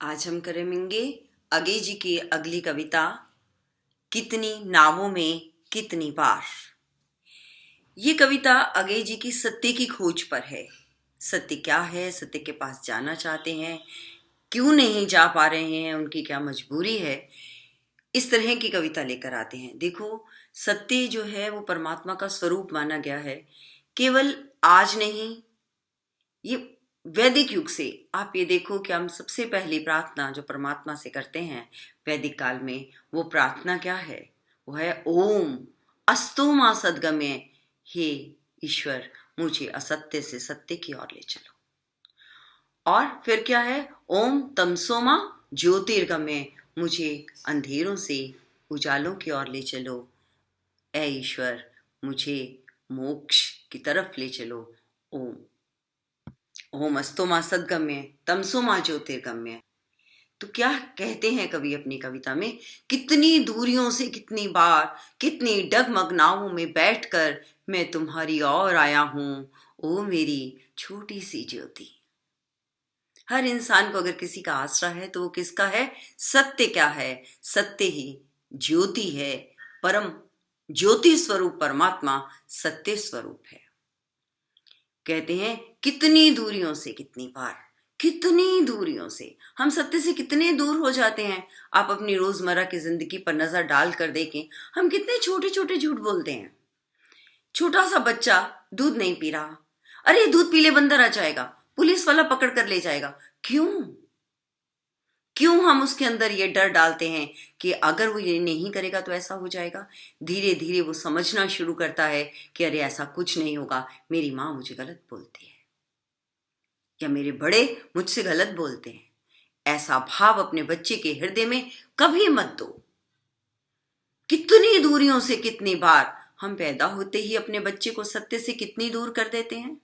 आज हम करेंगे अगे जी की अगली कविता, कितनी नावों में कितनी बार। ये कविता अगे जी की सत्य की खोज पर है। सत्य क्या है, सत्य के पास जाना चाहते हैं, क्यों नहीं जा पा रहे हैं, उनकी क्या मजबूरी है, इस तरह की कविता लेकर आते हैं। देखो, सत्य जो है वो परमात्मा का स्वरूप माना गया है। केवल आज नहीं, ये वैदिक युग से आप ये देखो कि हम सबसे पहली प्रार्थना जो परमात्मा से करते हैं वैदिक काल में, वो प्रार्थना क्या है? वो है ओम अस्तु मा सद्गमय, हे ईश्वर मुझे असत्य से सत्य की ओर ले चलो। और फिर क्या है? ओम तमसो मा ज्योतिर्गमय, मुझे अंधेरों से उजालों की ओर ले चलो। ऐ ईश्वर मुझे मोक्ष की तरफ ले चलो। ओम ओम अस्तो मा सद्गम्य तमसो मा ज्योतिर्गम्य। तो क्या कहते हैं कवि अपनी कविता में? कितनी दूरियों से कितनी बार, कितनी डगमग नावों में बैठकर मैं तुम्हारी ओर आया हूं, ओ मेरी छोटी सी ज्योति। हर इंसान को अगर किसी का आसरा है तो वो किसका है? सत्य क्या है? सत्य ही ज्योति है। परम ज्योति स्वरूप परमात्मा सत्य स्वरूप है। कहते हैं कितनी दूरियों से कितनी बार, कितनी दूरियों से हम सत्य से कितने दूर हो जाते हैं। आप अपनी रोजमर्रा की जिंदगी पर नजर डाल कर देखें, हम कितने छोटे छोटे झूठ बोलते हैं। छोटा सा बच्चा दूध नहीं पी रहा, अरे दूध पी ले बंदर आ जाएगा, पुलिस वाला पकड़ कर ले जाएगा। क्यों क्यों हम उसके अंदर ये डर डालते हैं कि अगर वो ये नहीं करेगा तो ऐसा हो जाएगा। धीरे धीरे वो समझना शुरू करता है कि अरे ऐसा कुछ नहीं होगा, मेरी माँ मुझे गलत बोलती है या मेरे बड़े मुझसे गलत बोलते हैं। ऐसा भाव अपने बच्चे के हृदय में कभी मत दो। कितनी दूरियों से कितनी बार हम पैदा होते ही अपने बच्चे को सत्य से कितनी दूर कर देते हैं।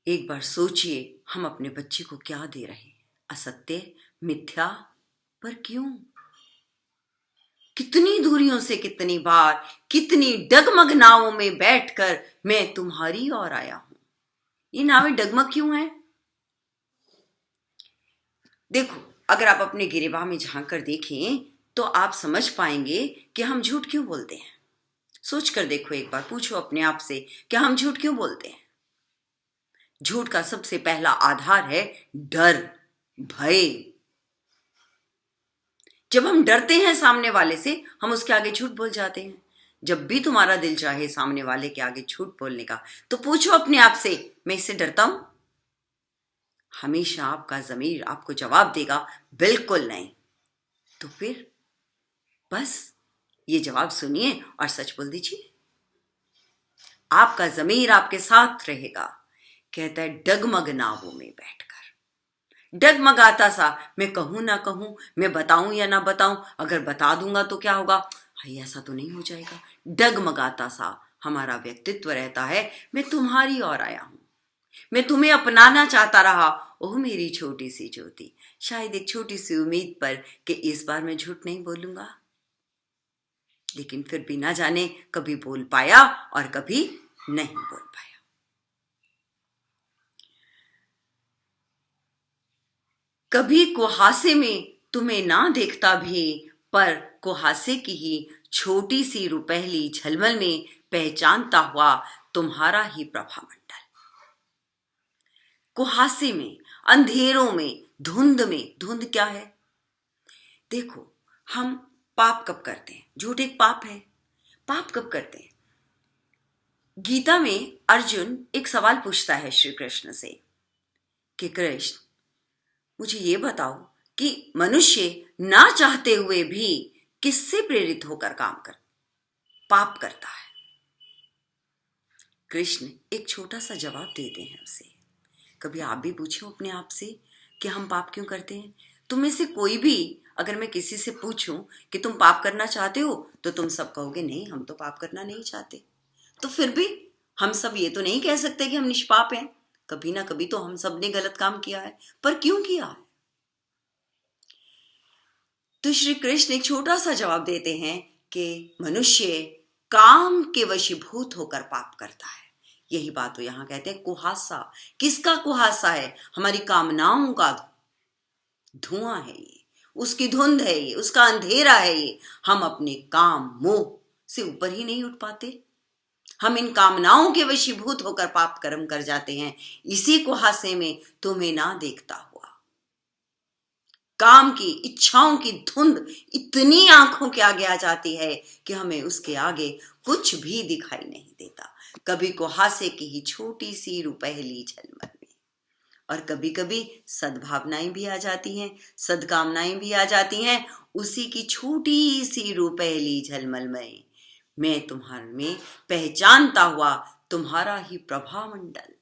एक बार सोचिए, हम अपने बच्चे को क्या दे रहे हैं? असत्य, मिथ्या। पर क्यों? कितनी दूरियों से कितनी बार, कितनी डगमग नावों में बैठकर मैं तुम्हारी ओर आया हूं। ये नावें डगमग क्यों हैं? देखो, अगर आप अपने गिरेबान में झांक कर देखें तो आप समझ पाएंगे कि हम झूठ क्यों बोलते हैं। सोच कर देखो, एक बार पूछो अपने आप से कि हम झूठ क्यों बोलते हैं। झूठ का सबसे पहला आधार है डर, भय। जब हम डरते हैं सामने वाले से, हम उसके आगे झूठ बोल जाते हैं। जब भी तुम्हारा दिल चाहे सामने वाले के आगे झूठ बोलने का, तो पूछो अपने आप से, मैं इससे डरता हूं? हमेशा आपका ज़मीर आपको जवाब देगा, बिल्कुल नहीं। तो फिर बस ये जवाब सुनिए और सच बोल दीजिए। आपका ज़मीर आपके साथ रहेगा। कहता है डगमग नावों में बैठकर, डगमगाता सा, मैं कहूं ना कहूं, मैं बताऊं या ना बताऊं, अगर बता दूंगा तो क्या होगा, हाय ऐसा तो नहीं हो जाएगा। डगमगाता सा हमारा व्यक्तित्व रहता है। मैं तुम्हारी ओर आया हूं, मैं तुम्हें अपनाना चाहता रहा, ओह मेरी छोटी सी ज्योति। शायद एक छोटी सी उम्मीद पर कि इस बार मैं झूठ नहीं बोलूंगा, लेकिन फिर भी ना जाने कभी बोल पाया और कभी नहीं बोल पाया। कभी कुहासे में तुम्हें ना देखता भी, पर कुहासे की ही छोटी सी रुपहली झलमल में पहचानता हुआ तुम्हारा ही प्रभामंडल। कुहासे में, अंधेरों में, धुंध में। धुंध क्या है? देखो, हम पाप कब करते हैं? झूठ एक पाप है। पाप कब करते हैं? गीता में अर्जुन एक सवाल पूछता है श्री कृष्ण से कि कृष्ण, मुझे ये बताओ कि मनुष्य ना चाहते हुए भी किससे प्रेरित होकर पाप करता है? कृष्ण एक छोटा सा जवाब देते हैं उसे। कभी आप भी पूछो अपने आप से कि हम पाप क्यों करते हैं? तुम में से कोई भी, अगर मैं किसी से पूछूं कि तुम पाप करना चाहते हो, तो तुम सब कहोगे नहीं, हम तो पाप करना नहीं चाहते। तो फिर भी हम सब ये तो नहीं कह सकते कि हम निष्पाप हैं। कभी ना कभी तो हम सब ने गलत काम किया है, पर क्यों किया है? तो श्री कृष्ण एक छोटा सा जवाब देते हैं कि मनुष्य काम के वशीभूत होकर पाप करता है। यही बात तो यहां कहते हैं कुहासा। किसका कुहासा है? हमारी कामनाओं का धुआं है ये, उसकी धुंध है ये, उसका अंधेरा है ये। हम अपने काम मोह से ऊपर ही नहीं उठ पाते। हम इन कामनाओं के वशीभूत होकर पाप कर्म कर जाते हैं। इसी कुहासे में तुम्हें ना देखता हुआ काम की इच्छाओं की धुंध इतनी आंखों के आगे आ जाती है कि हमें उसके आगे कुछ भी दिखाई नहीं देता। कभी कुहासे की ही छोटी सी रुपहली झलमल में, और कभी कभी सद्भावनाएं भी आ जाती हैं, सद्कामनाएं भी आ जाती हैं। उसी की छोटी सी रुपहली झलमल में मैं तुम्हारे में पहचानता हुआ तुम्हारा ही प्रभामंडल।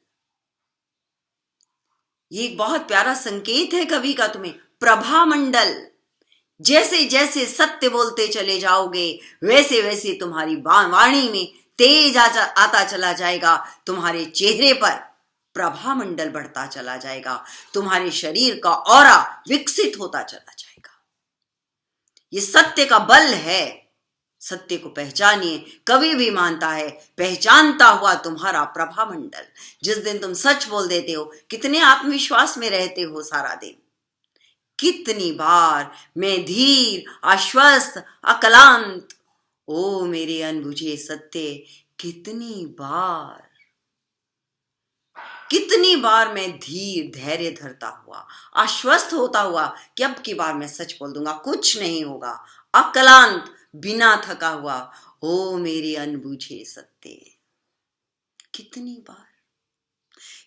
ये एक बहुत प्यारा संकेत है कवि का तुम्हें, प्रभामंडल। जैसे जैसे सत्य बोलते चले जाओगे वैसे वैसे तुम्हारी वाणी में तेज आता चला जाएगा, तुम्हारे चेहरे पर प्रभामंडल बढ़ता चला जाएगा, तुम्हारे शरीर का ऑरा विकसित होता चला जाएगा। ये सत्य का बल है। सत्य को पहचानिए। कवि भी मानता है, पहचानता हुआ तुम्हारा प्रभामंडल। जिस दिन तुम सच बोल देते हो, कितने आत्मविश्वास में रहते हो सारा दिन। कितनी बार मैं धीर, आश्वस्त, अक्लांत, ओ मेरे अनबुझे सत्य, कितनी बार मैं धीर धैर्य धरता हुआ, आश्वस्त होता हुआ कि अब की बार मैं सच बोल दूंगा, कुछ नहीं होगा। अक्लांत, बिना थका हुआ, ओ मेरे अनबुझे सत्य।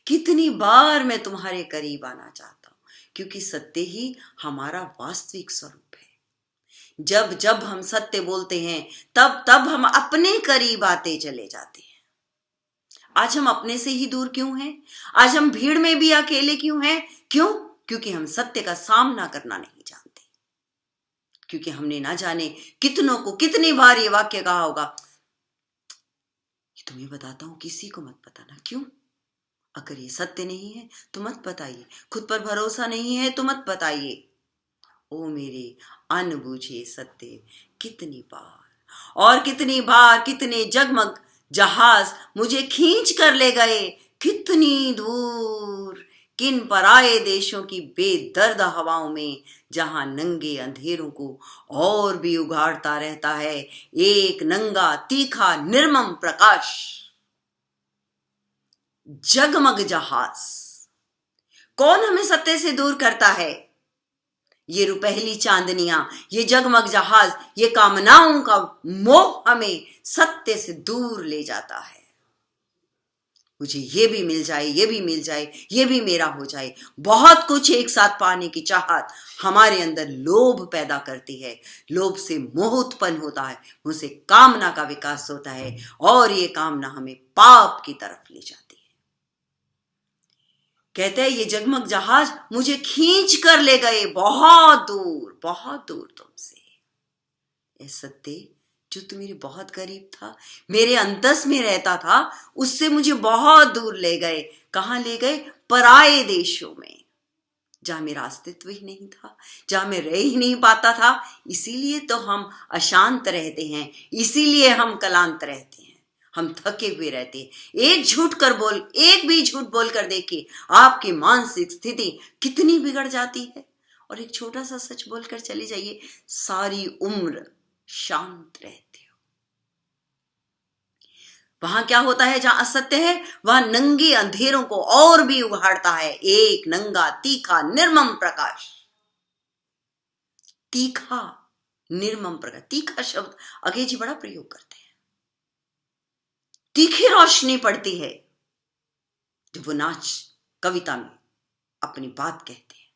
कितनी बार मैं तुम्हारे करीब आना चाहता हूं, क्योंकि सत्य ही हमारा वास्तविक स्वरूप है। जब जब हम सत्य बोलते हैं तब तब हम अपने करीब आते चले जाते हैं। आज हम अपने से ही दूर क्यों हैं? आज हम भीड़ में भी अकेले क्यों हैं? क्यों? क्योंकि हम सत्य का सामना करना नहीं जानते। क्योंकि हमने ना जाने कितनों को कितनी बार ये वाक्य कहा होगा, ये तुम्हें बताता हूं, किसी को मत बताना। क्यों? अगर ये सत्य नहीं है तो मत बताइए, खुद पर भरोसा नहीं है तो मत बताइए। ओ मेरे अनबूझे सत्य, कितनी बार कितने जगमग जहाज मुझे खींच कर ले गए, कितनी दूर, किन पराये देशों की बेदर्द हवाओं में, जहां नंगे अंधेरों को और भी उघाड़ता रहता है एक नंगा तीखा निर्मम प्रकाश। जगमग जहाज। कौन हमें सत्य से दूर करता है? ये रुपहली चांदनियां, ये जगमग जहाज, ये कामनाओं का मोह हमें सत्य से दूर ले जाता है। मुझे ये भी मिल जाए, ये भी मिल जाए, ये भी मेरा हो जाए, बहुत कुछ एक साथ पाने की चाहत हमारे अंदर लोभ पैदा करती है। लोभ से मोह उत्पन्न होता है, मुझसे कामना का विकास होता है, और ये कामना हमें पाप की तरफ ले जाती है। कहते हैं ये जगमग जहाज मुझे खींच कर ले गए बहुत दूर तुमसे। ए सत्य, जो तू मेरे बहुत करीब था, मेरे अंतस में रहता था, उससे मुझे बहुत दूर ले गए। कहां ले गए? पराये देशों में, जहां मेरा अस्तित्व ही नहीं था, जहां मैं रह ही नहीं पाता था। इसीलिए तो हम अशांत रहते हैं, इसीलिए हम क्लांत रहते हैं, हम थके हुए रहते हैं। एक भी झूठ बोल कर देखिए, आपकी मानसिक स्थिति कितनी बिगड़ जाती है। और एक छोटा सा सच बोलकर चले जाइए, सारी उम्र शांत रहते हो। वहां क्या होता है? जहां असत्य है वहां नंगे अंधेरों को और भी उघाड़ता है एक नंगा तीखा निर्मम प्रकाश। तीखा निर्मम प्रकाश, तीखा शब्द अगे जी बड़ा प्रयोग करते हैं। तीखी रोशनी पड़ती है जब वो नाच कविता में अपनी बात कहते हैं।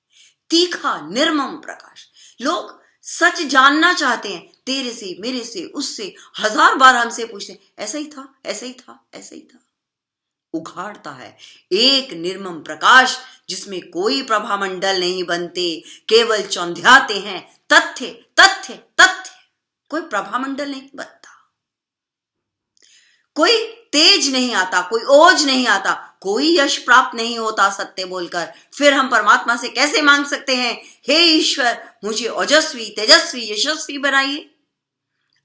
तीखा निर्मम प्रकाश। लोग सच जानना चाहते हैं, तेरे से, मेरे से, उससे, 1000 बार हमसे पूछते हैं, ऐसा ही था, ऐसा ही था, ऐसा ही था। उघाड़ता है एक निर्मम प्रकाश जिसमें कोई प्रभामंडल नहीं बनते, केवल चौंधियाते हैं तथ्य तथ्य तथ्य। कोई प्रभामंडल नहीं बनता, कोई तेज नहीं आता, कोई ओज नहीं आता, कोई यश प्राप्त नहीं होता सत्य बोलकर। फिर हम परमात्मा से कैसे मांग सकते हैं, हे ईश्वर मुझे ओजस्वी, तेजस्वी, यशस्वी बनाइए।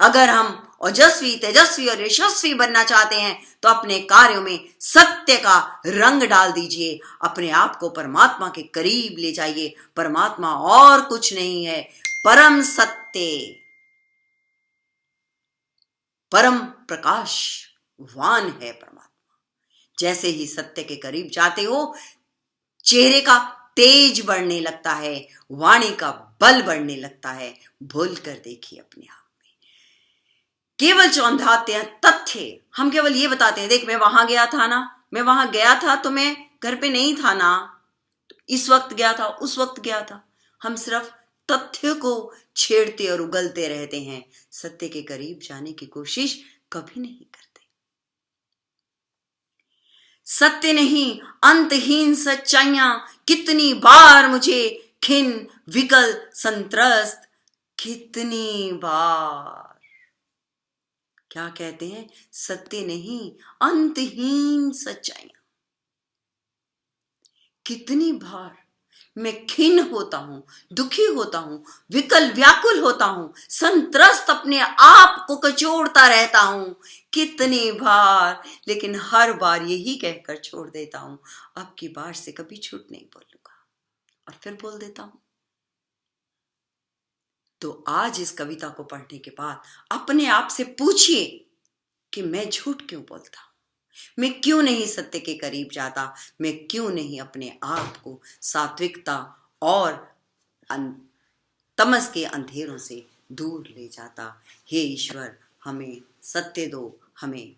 अगर हम ओजस्वी, तेजस्वी और यशस्वी बनना चाहते हैं तो अपने कार्यों में सत्य का रंग डाल दीजिए। अपने आप को परमात्मा के करीब ले जाइए। परमात्मा और कुछ नहीं है, परम सत्य, परम प्रकाशवान है परमात्मा। जैसे ही सत्य के करीब जाते हो, चेहरे का तेज बढ़ने लगता है, वाणी का बल बढ़ने लगता है। भूल कर देखिए अपने आप में। केवल चौंधाते हैं तथ्य। हम केवल ये बताते हैं, देख मैं वहां गया था ना, मैं वहां गया था तो मैं घर पे नहीं था ना, इस वक्त गया था, उस वक्त गया था। हम सिर्फ तथ्य को छेड़ते और उगलते रहते हैं, सत्य के करीब जाने की कोशिश कभी नहीं करते। सत्य नहीं, अंतहीन सच्चाइयां कितनी बार मुझे खिन, विकल, संत्रस्त, कितनी बार। क्या कहते हैं? सत्य नहीं, अंतहीन सच्चाइयां। कितनी बार मैं खिन होता हूं, दुखी होता हूं, विकल व्याकुल होता हूं, संत्रस्त अपने आप को कचोड़ता रहता हूं। कितनी बार, लेकिन हर बार यही कहकर छोड़ देता हूं, अब की बार से कभी झूठ नहीं बोलूंगा, और फिर बोल देता हूं। तो आज इस कविता को पढ़ने के बाद अपने आप से पूछिए कि मैं झूठ क्यों बोलता हूं, मैं क्यों नहीं सत्य के करीब जाता, मैं क्यों नहीं अपने आप को सात्विकता और तमस के अंधेरों से दूर ले जाता। हे ईश्वर, हमें सत्य दो, हमें